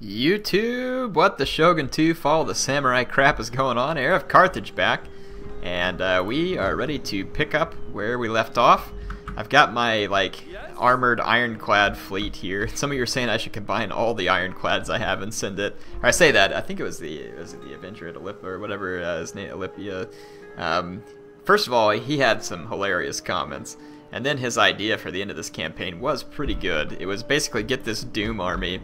YouTube, what the Shogun 2 Fall of the Samurai crap is going on? HeirofCarthage back, and we are ready to pick up where we left off. I've got my armored ironclad fleet here. Some of you are saying I should combine all the ironclads I have and send it. Or I say that, I think it was the Avenger at Olympia or whatever his name, Olympia. First of all, he had some hilarious comments. And then his idea for the end of this campaign was pretty good. It was basically get this Doom army,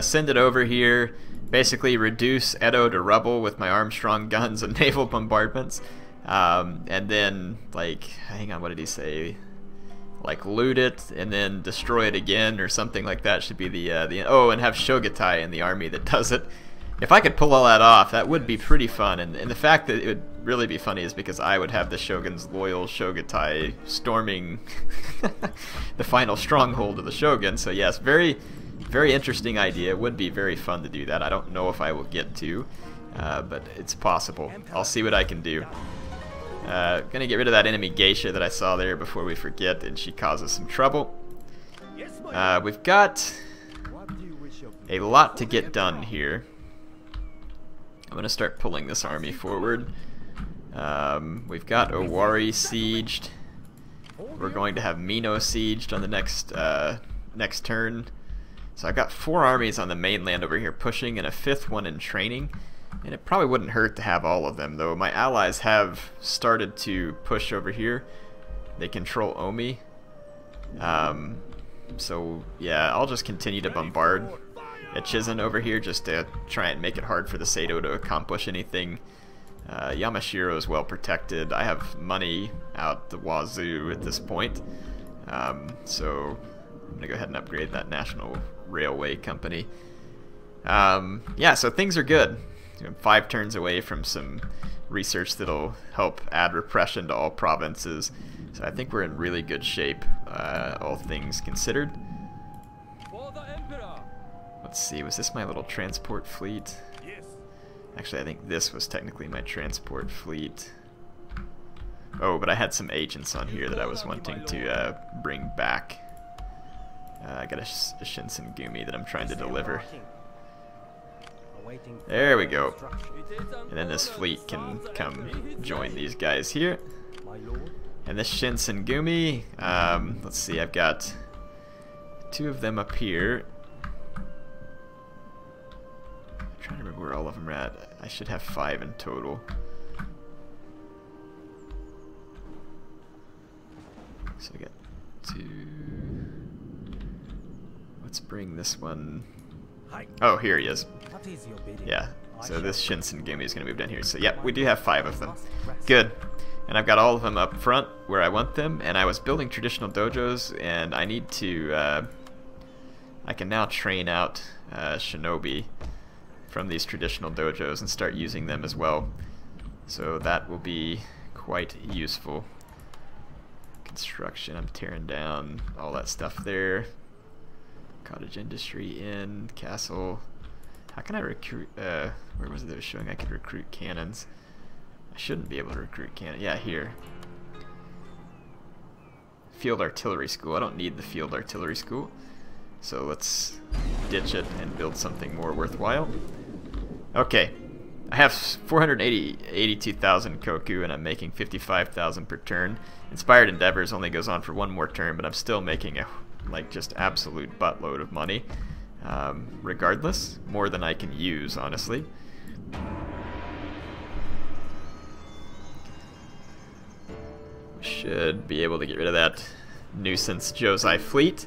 send it over here, basically reduce Edo to rubble with my Armstrong guns and naval bombardments, and then, hang on, what did he say? Loot it and then destroy it again or something like that should be the oh, and have Shogutai in the army that does it. If I could pull all that off, that would be pretty fun, and the fact that it would really be funny is because I would have the Shogun's loyal Shogutai storming the final stronghold of the Shogun. So yes, very, very interesting idea. It would be very fun to do that. I don't know if I will get to, but it's possible. I'll see what I can do. Gonna get rid of that enemy geisha that I saw there before we forget, and she causes some trouble. We've got a lot to get done here. I'm going to start pulling this army forward. We've got Owari sieged. We're going to have Mino sieged on the next turn. So I've got 4 armies on the mainland over here pushing and a 5th one in training. And it probably wouldn't hurt to have all of them, though. My allies have started to push over here. They control Omi. So yeah, I'll just continue to bombard Echizen over here just to try and make it hard for the Sado to accomplish anything. Yamashiro is well protected. I have money out the wazoo at this point. So I'm going to go ahead and upgrade that National Railway Company. Yeah, so things are good. I'm 5 turns away from some research that'll help add repression to all provinces. So I think we're in really good shape, all things considered. Let's see, was this my little transport fleet? Yes. Actually, I think this was technically my transport fleet. Oh, but I had some agents on here that I was wanting to bring back. I got a Shinsengumi that I'm trying to deliver. There we go. And then this fleet can come join these guys here. And this Shinsengumi, let's see, I've got 2 of them up here. I'm trying to remember where all of them are at. I should have 5 in total. So I got 2. Let's bring this one. Oh, here he is. Yeah, so this Shinsengumi is going to move down here. So yeah, we do have 5 of them. Good. And I've got all of them up front where I want them. And I was building traditional dojos, and I need to... I can now train out shinobi from these traditional dojos and start using them as well. So that will be quite useful. Construction, I'm tearing down all that stuff there. Cottage industry in, castle. How can I recruit, where was it that was showing I could recruit cannons? I shouldn't be able to recruit cannons. Yeah, here. Field artillery school. I don't need the field artillery school. So let's ditch it and build something more worthwhile. Okay, I have 82,000 koku and I'm making 55,000 per turn. Inspired Endeavors only goes on for 1 more turn, but I'm still making a just absolute buttload of money. Regardless, more than I can use, honestly. Should be able to get rid of that nuisance Josei fleet.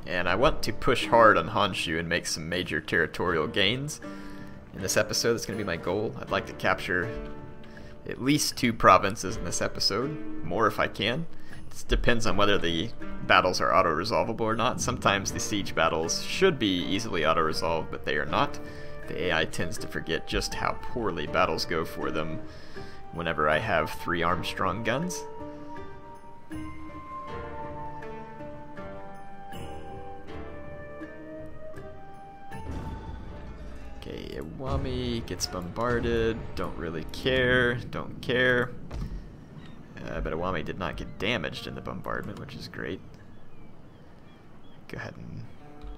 And I want to push hard on Honshu and make some major territorial gains. In this episode, that's going to be my goal. I'd like to capture at least 2 provinces in this episode, more if I can. It depends on whether the battles are auto-resolvable or not. Sometimes the siege battles should be easily auto-resolved, but they are not. The AI tends to forget just how poorly battles go for them whenever I have 3 Armstrong guns. Okay, Iwami gets bombarded, don't really care, don't care. But Iwami did not get damaged in the bombardment, which is great. Go ahead and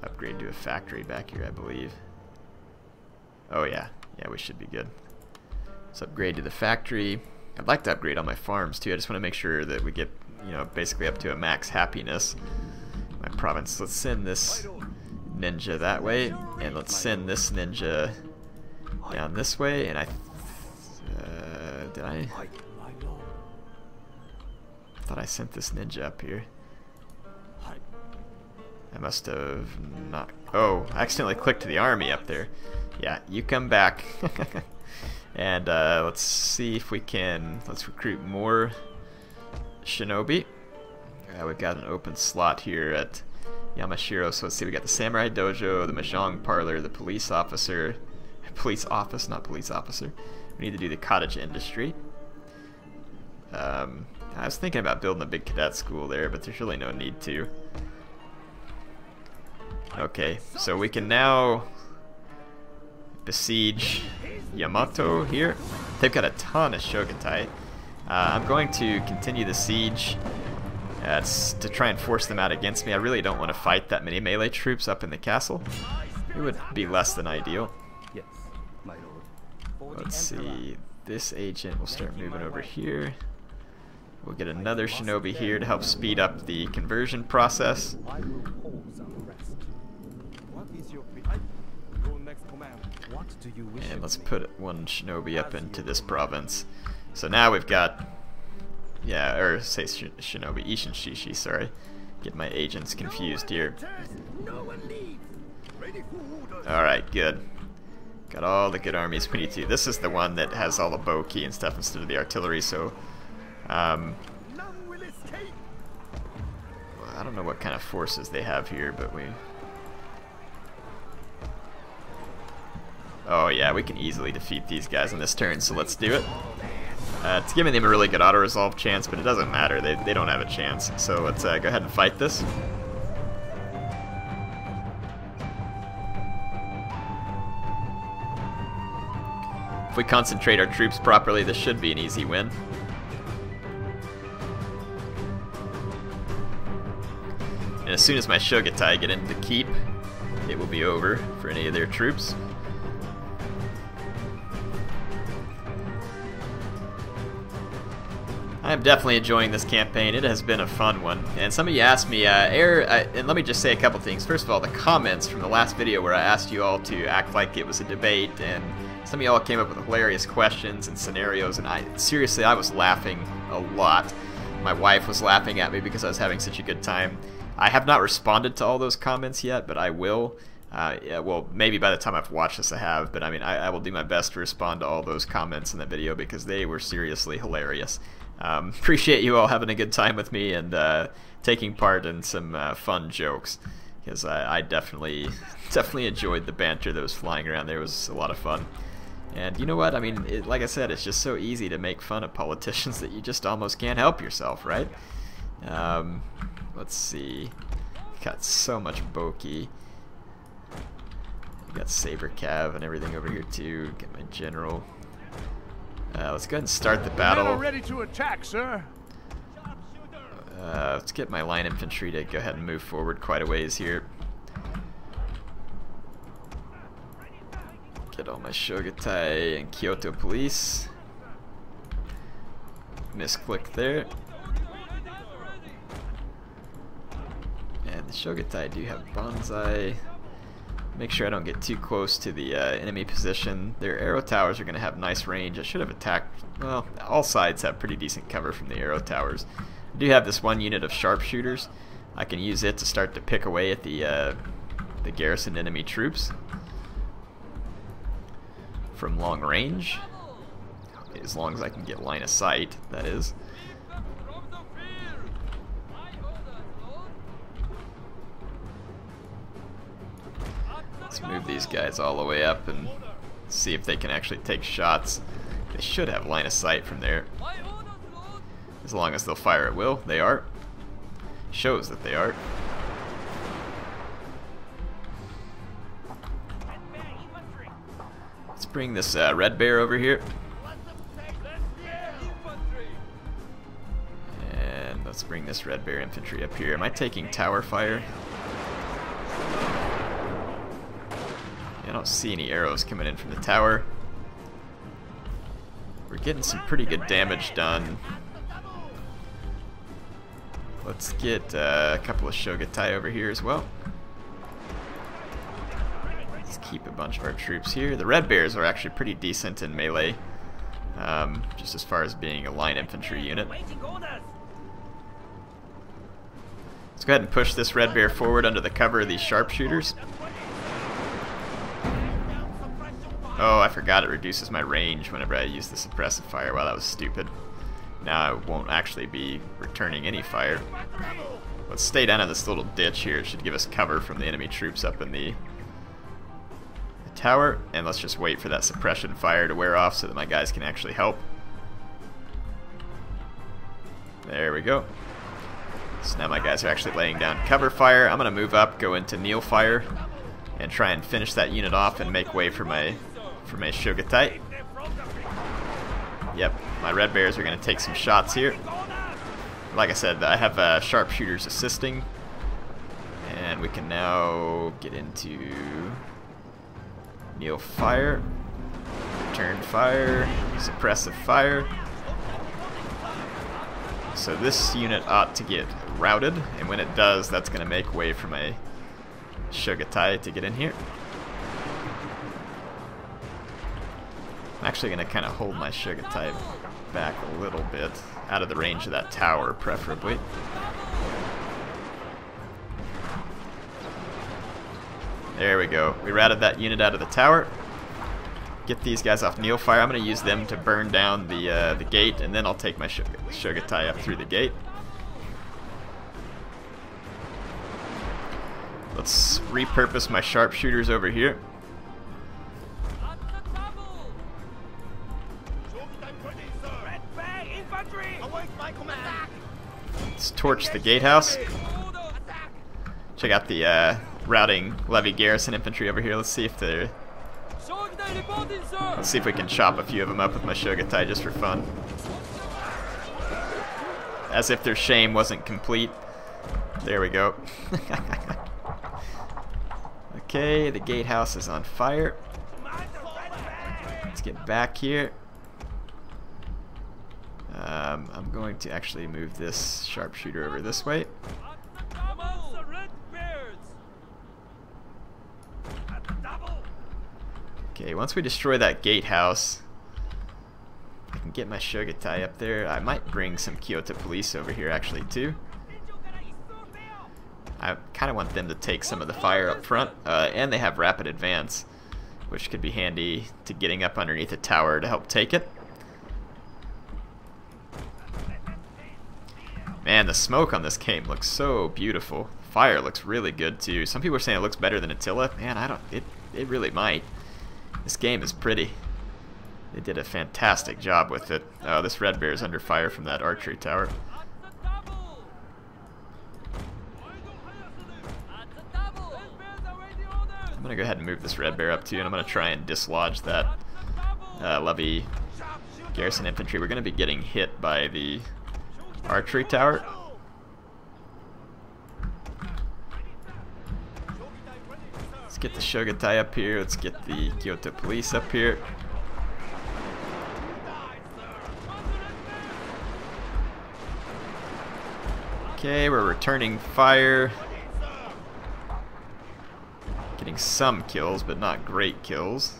upgrade to a factory back here, I believe. Oh yeah, yeah, we should be good. Let's upgrade to the factory. I'd like to upgrade on my farms too. I just want to make sure that we get, you know, basically up to a max happiness. My province. Let's send this ninja that way, and let's send this ninja down this way. And I thought I sent this ninja up here. I must have not. Oh, I accidentally clicked to the army up there. Yeah, you come back. And let's see if we can. Let's recruit more shinobi. We've got an open slot here at Yamashiro. So let's see. We got the samurai dojo, the mahjong parlor, the police officer. Police office, not police officer. We need to do the cottage industry. I was thinking about building a big cadet school there, but there's really no need to. Okay, so we can now besiege Yamato here. They've got a ton of shoguntai. I'm going to continue the siege to try and force them out against me. I really don't want to fight that many melee troops up in the castle. It would be less than ideal. Yes, my lord. Let's see. This agent will start moving over here. We'll get another shinobi here to help speed up the conversion process. And let's put one shinobi up into this province. So now we've got, yeah, or say shinobi, Ishin Shishi, sorry. Get my agents confused here. Alright, good. Got all the good armies we need to. This is the one that has all the bow key and stuff instead of the artillery, so I don't know what kind of forces they have here, but we... Oh yeah, we can easily defeat these guys on this turn, so let's do it. It's giving them a really good auto-resolve chance, but it doesn't matter. They don't have a chance. So let's go ahead and fight this. If we concentrate our troops properly, this should be an easy win. And as soon as my Shogutai get into keep, it will be over for any of their troops. I'm definitely enjoying this campaign. It has been a fun one. And some of you asked me, and let me just say a couple things. First of all, the comments from the last video where I asked you all to act like it was a debate, and some of y'all came up with hilarious questions and scenarios, and seriously, I was laughing a lot. My wife was laughing at me because I was having such a good time. I have not responded to all those comments yet, but I will. Yeah, well, maybe by the time I've watched this I have, but I mean, I will do my best to respond to all those comments in that video because they were seriously hilarious. Appreciate you all having a good time with me and taking part in some fun jokes, because I definitely enjoyed the banter that was flying around there. It was a lot of fun. And you know what? I mean, like I said, it's just so easy to make fun of politicians that you just almost can't help yourself, right? Let's see. Got so much Boki. Got Saber Cav and everything over here too. Get my general. Let's go ahead and start the battle. Ready to attack, sir. Let's get my line infantry to go ahead and move forward quite a ways here. Get all my Shogutai and Kyoto police. Misclick there. And the Shogutai do have Banzai. Make sure I don't get too close to the enemy position. Their arrow towers are going to have nice range. I should have attacked... Well, all sides have pretty decent cover from the arrow towers. I do have this one unit of sharpshooters. I can use it to start to pick away at the garrison enemy troops from long range. As long as I can get line of sight, that is. Let's move these guys all the way up and see if they can actually take shots. They should have line of sight from there. As long as they'll fire at will, they are. Shows that they are. Let's bring this Red Bear over here. And let's bring this Red Bear infantry up here. Am I taking tower fire? don't see any arrows coming in from the tower. We're getting some pretty good damage done. Let's get a couple of Shogutai over here as well. Let's keep a bunch of our troops here. The Red Bears are actually pretty decent in melee, just as far as being a line infantry unit. Let's go ahead and push this Red Bear forward under the cover of these sharpshooters. Oh, I forgot it reduces my range whenever I use the suppressive fire. Wow, that was stupid. Now I won't actually be returning any fire. Let's stay down in this little ditch here. It should give us cover from the enemy troops up in the tower. And let's just wait for that suppression fire to wear off so that my guys can actually help. There we go. So now my guys are actually laying down cover fire. I'm going to move up, go into kneel fire, and try and finish that unit off and make way for my Shogutai. Yep, my Red Bears are going to take some shots here. Like I said, I have sharpshooters assisting, and we can now get into kneel fire, return fire, suppressive fire. So this unit ought to get routed, and when it does, that's going to make way for my Shogutai to get in here. I'm actually going to kind of hold my Shogutai back a little bit, out of the range of that tower, preferably. There we go. We routed that unit out of the tower. Get these guys off kneel fire. I'm going to use them to burn down the gate, and then I'll take my Shogutai up through the gate. Let's repurpose my sharpshooters over here. Let's torch the gatehouse. Check out the routing levy garrison infantry over here. Let's see if they're... Let's see if we can chop a few of them up with my Shogutai just for fun. As if their shame wasn't complete. There we go. Okay, the gatehouse is on fire. Let's get back here. I'm going to actually move this sharpshooter over this way. Okay, once we destroy that gatehouse, I can get my Shogutai up there. I might bring some Kyoto police over here actually too. I kind of want them to take some of the fire up front, and they have rapid advance, which could be handy to getting up underneath a tower to help take it. Man, the smoke on this game looks so beautiful. Fire looks really good too. Some people are saying it looks better than Attila. Man, it really might. This game is pretty. They did a fantastic job with it. Oh, this Red Bear is under fire from that archery tower. I'm going to go ahead and move this Red Bear up too, and I'm going to try and dislodge that levy garrison infantry. We're going to be getting hit by the archery tower. Let's get the Shogutai up here. Let's get the Kyoto police up here. Okay, we're returning fire. Getting some kills, but not great kills.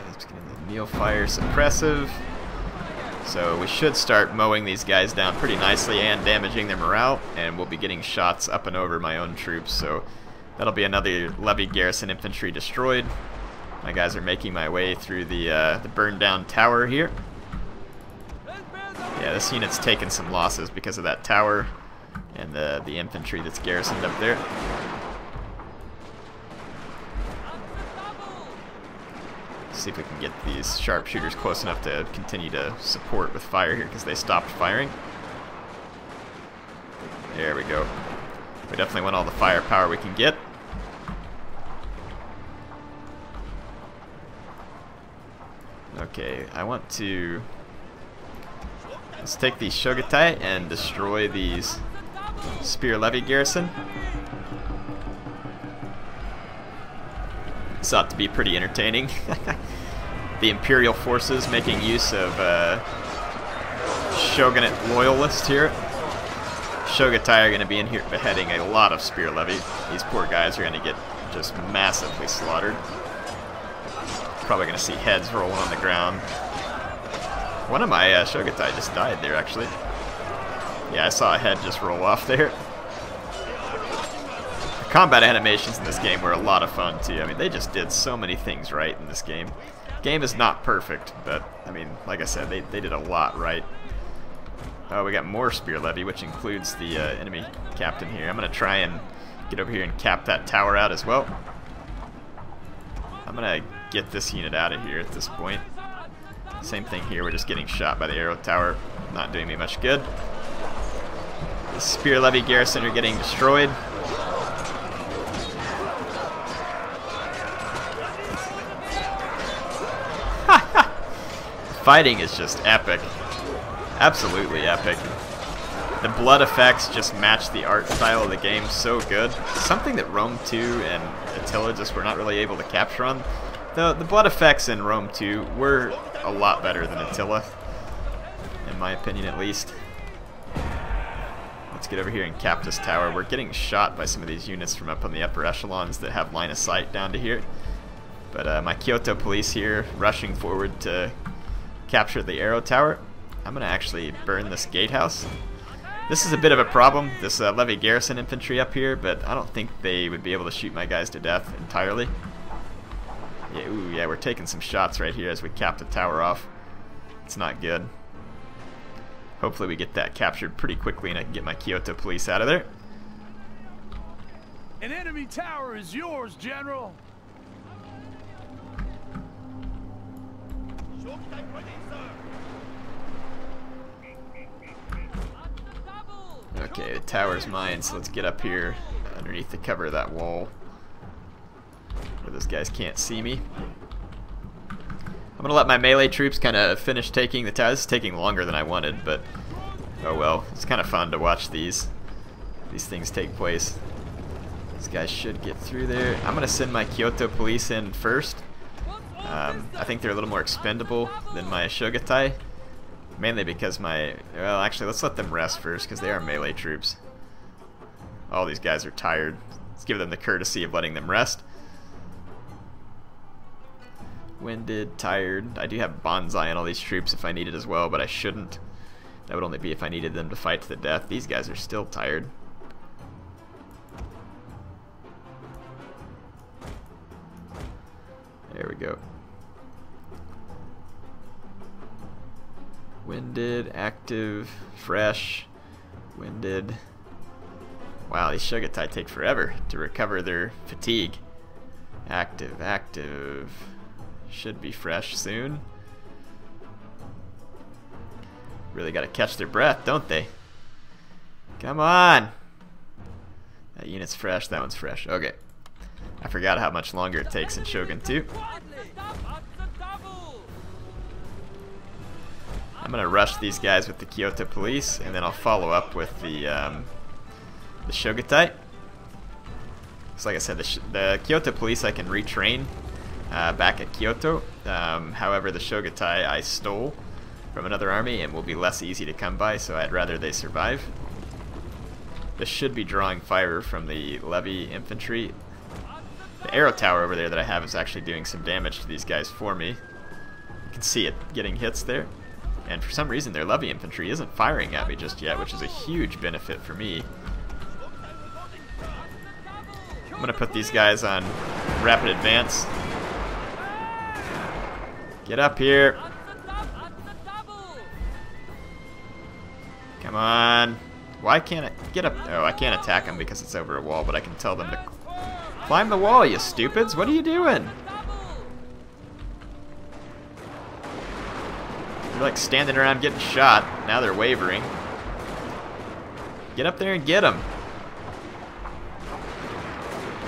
Let's get the kneel fire suppressive. So we should start mowing these guys down pretty nicely and damaging their morale, and we'll be getting shots up and over my own troops, so that'll be another levy garrison infantry destroyed. My guys are making my way through the burned down tower here. Yeah, this unit's taken some losses because of that tower and the infantry that's garrisoned up there. See if we can get these sharpshooters close enough to continue to support with fire here, because they stopped firing. There we go. We definitely want all the firepower we can get. Okay, I want to... Let's take these Shogutai and destroy these spear levy garrison. This ought to be pretty entertaining. The Imperial forces making use of Shogunate loyalists here. Shogatai are going to be in here beheading a lot of spear levy. These poor guys are going to get just massively slaughtered. Probably going to see heads rolling on the ground. One of my Shogatai just died there, actually. Yeah, I saw a head just roll off there. The combat animations in this game were a lot of fun, too. I mean, they just did so many things right in this game. Game is not perfect, but, I mean, like I said, they did a lot right. Oh, we got more spear levy, which includes the enemy captain here. I'm going to try and get over here and cap that tower out as well. I'm going to get this unit out of here at this point. Same thing here, we're just getting shot by the arrow tower. Not doing me much good. The spear levy garrison are getting destroyed. Fighting is just epic. Absolutely epic. The blood effects just match the art style of the game so good. Something that Rome 2 and Attila just were not really able to capture on. The blood effects in Rome 2 were a lot better than Attila, in my opinion at least. Let's get over here and cap this tower. We're getting shot by some of these units from up on the upper echelons that have line of sight down to here. But my Kyoto police here rushing forward to capture the arrow tower. I'm going to actually burn this gatehouse. This is a bit of a problem, this levy garrison infantry up here, but I don't think they would be able to shoot my guys to death entirely. Yeah, ooh, yeah, we're taking some shots right here as we cap the tower off. It's not good. Hopefully we get that captured pretty quickly and I can get my Kyoto police out of there. An enemy tower is yours, General. Okay, the tower's mine, so let's get up here underneath the cover of that wall where those guys can't see me. I'm gonna let my melee troops kind of finish taking the tower. This is taking longer than I wanted, but oh well. It's kind of fun to watch these things take place. These guys should get through there. I'm gonna send my Kyoto police in first. I think they're a little more expendable than my Shogatai. Mainly because well, actually, let's let them rest first, because they are melee troops. All these guys are tired. Let's give them the courtesy of letting them rest. Winded, tired. I do have bonsai on all these troops if I need it as well, but I shouldn't. That would only be if I needed them to fight to the death. These guys are still tired. There we go. Winded, active, fresh, winded. Wow, these Shogatai take forever to recover their fatigue. Active, active. Should be fresh soon. Really got to catch their breath, don't they? Come on! That unit's fresh, that one's fresh. Okay. I forgot how much longer it takes in Shogun 2. I'm gonna rush these guys with the Kyoto police, and then I'll follow up with the Shogatai. So like I said, the Kyoto police I can retrain back at Kyoto. However, the Shogatai I stole from another army and will be less easy to come by, so I'd rather they survive. This should be drawing fire from the levy infantry. The arrow tower over there that I have is actually doing some damage to these guys for me. You can see it getting hits there. And for some reason their levy infantry isn't firing at me just yet, which is a huge benefit for me. I'm going to put these guys on rapid advance. Get up here. Come on. Why can't I get up? Oh, I can't attack them because it's over a wall, but I can tell them to climb the wall, you stupids. What are you doing? They're like standing around getting shot. Now they're wavering. Get up there and get them.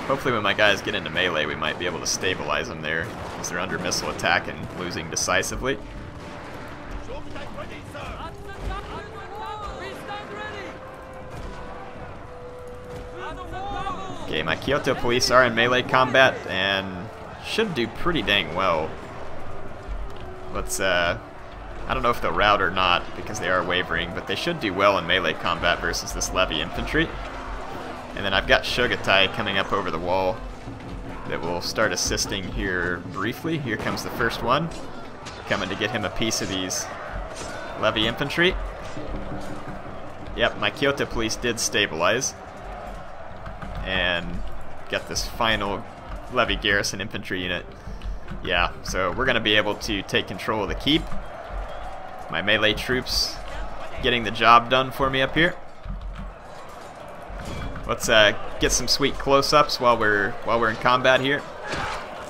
Hopefully when my guys get into melee, we might be able to stabilize them there, because they're under missile attack and losing decisively. Okay, my Kyoto police are in melee combat and should do pretty dang well. Let's, I don't know if they'll rout or not because they are wavering, but they should do well in melee combat versus this levy infantry. And then I've got Shogatai coming up over the wall that will start assisting here briefly. Here comes the first one, coming to get him a piece of these levy infantry. Yep, my Kyoto police did stabilize and get this final levy garrison infantry unit. Yeah, so we're going to be able to take control of the keep. My melee troops getting the job done for me up here. Let's get some sweet close-ups while we're in combat here.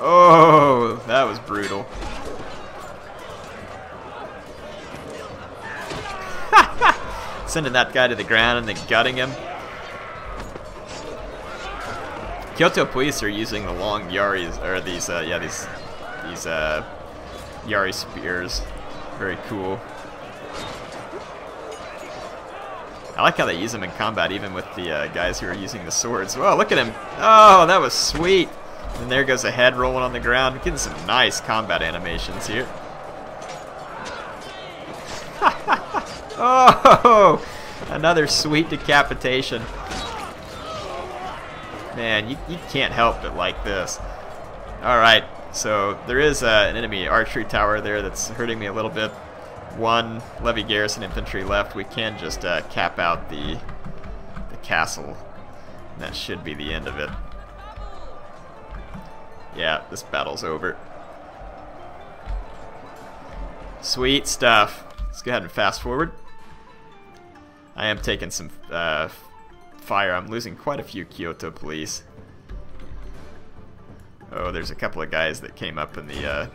Oh, that was brutal. Sending that guy to the ground and then gutting him. Kyoto police are using the long Yaris, or these Yari spears. Very cool. I like how they use them in combat, even with the guys who are using the swords. Whoa, look at him! Oh, that was sweet! And there goes a head rolling on the ground. Getting some nice combat animations here. Oh, another sweet decapitation. Man, you can't help but like this. Alright, so there is an enemy archery tower there that's hurting me a little bit. One levy garrison infantry left. We can just cap out the castle. And that should be the end of it. Yeah, this battle's over. Sweet stuff. Let's go ahead and fast forward. I am taking some fire. I'm losing quite a few Kyoto police. Oh, there's a couple of guys that came up in the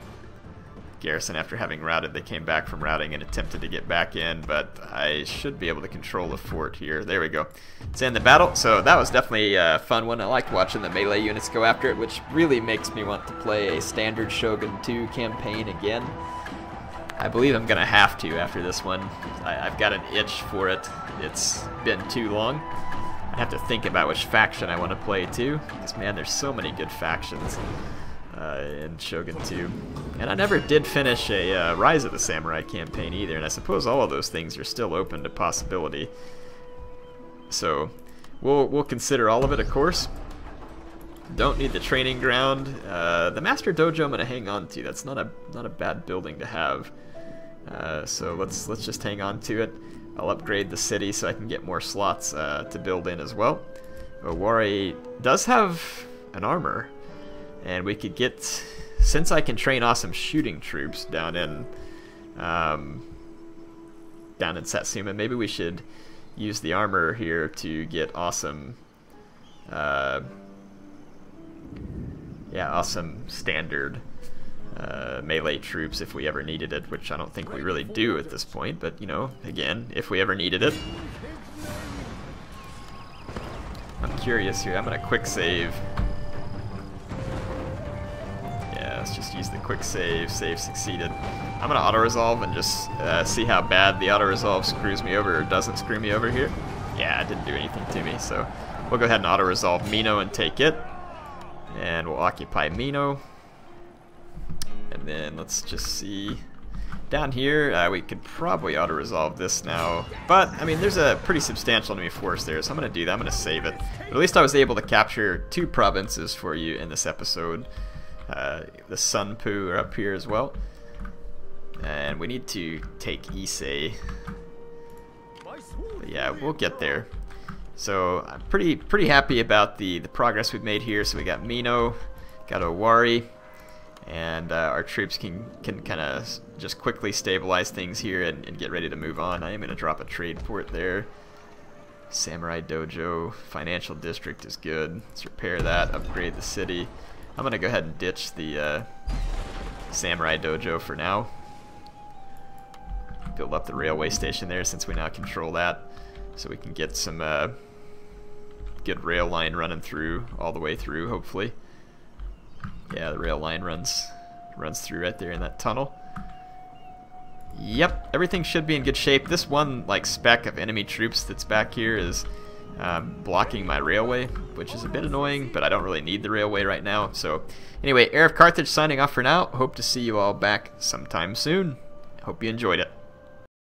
garrison after having routed. They came back from routing and attempted to get back in, but I should be able to control the fort here. There we go. It's in the battle. So that was definitely a fun one. I liked watching the melee units go after it, which really makes me want to play a standard Shogun 2 campaign again. I believe I'm going to have to after this one. I've got an itch for it. It's been too long. I have to think about which faction I want to play too, because man, there's so many good factions in Shogun 2. And I never did finish a Rise of the Samurai campaign either, and I suppose all of those things are still open to possibility. So we'll consider all of it, of course. Don't need the training ground. The Master Dojo I'm gonna hang on to. That's not a bad building to have. So let's just hang on to it. I'll upgrade the city so I can get more slots to build in as well. Owari does have an armor, and we could get, since I can train awesome shooting troops down in Satsuma, maybe we should use the armor here to get awesome awesome standard melee troops if we ever needed it, which I don't think we really do at this point, but you know, again, if we ever needed it. I'm curious here. I'm gonna quick save. Yeah, let's just use the quick save. Save succeeded. I'm gonna auto-resolve and just see how bad the auto-resolve screws me over or doesn't screw me over here. Yeah, it didn't do anything to me, so we'll go ahead and auto-resolve Mino and take it. And we'll occupy Mino. And then let's just see. Down here, we could probably auto-resolve this now. But, I mean, there's a pretty substantial enemy force there, so I'm going to do that. I'm going to save it. But at least I was able to capture 2 provinces for you in this episode. The Sunpu are up here as well. And we need to take Issei. But yeah, we'll get there. So I'm pretty happy about the progress we've made here. So we got Mino, got Owari, and our troops can kind of just quickly stabilize things here and get ready to move on. I am going to drop a trade port there. Samurai Dojo, Financial District is good. Let's repair that, upgrade the city. I'm going to go ahead and ditch the Samurai Dojo for now. Build up the railway station there since we now control that, so we can get some good rail line running through all the way through, hopefully. Yeah, the rail line runs through right there in that tunnel. Yep, everything should be in good shape. This one like speck of enemy troops that's back here is blocking my railway, which is a bit annoying, but I don't really need the railway right now. So anyway, HeirofCarthage signing off for now. Hope to see you all back sometime soon. Hope you enjoyed it.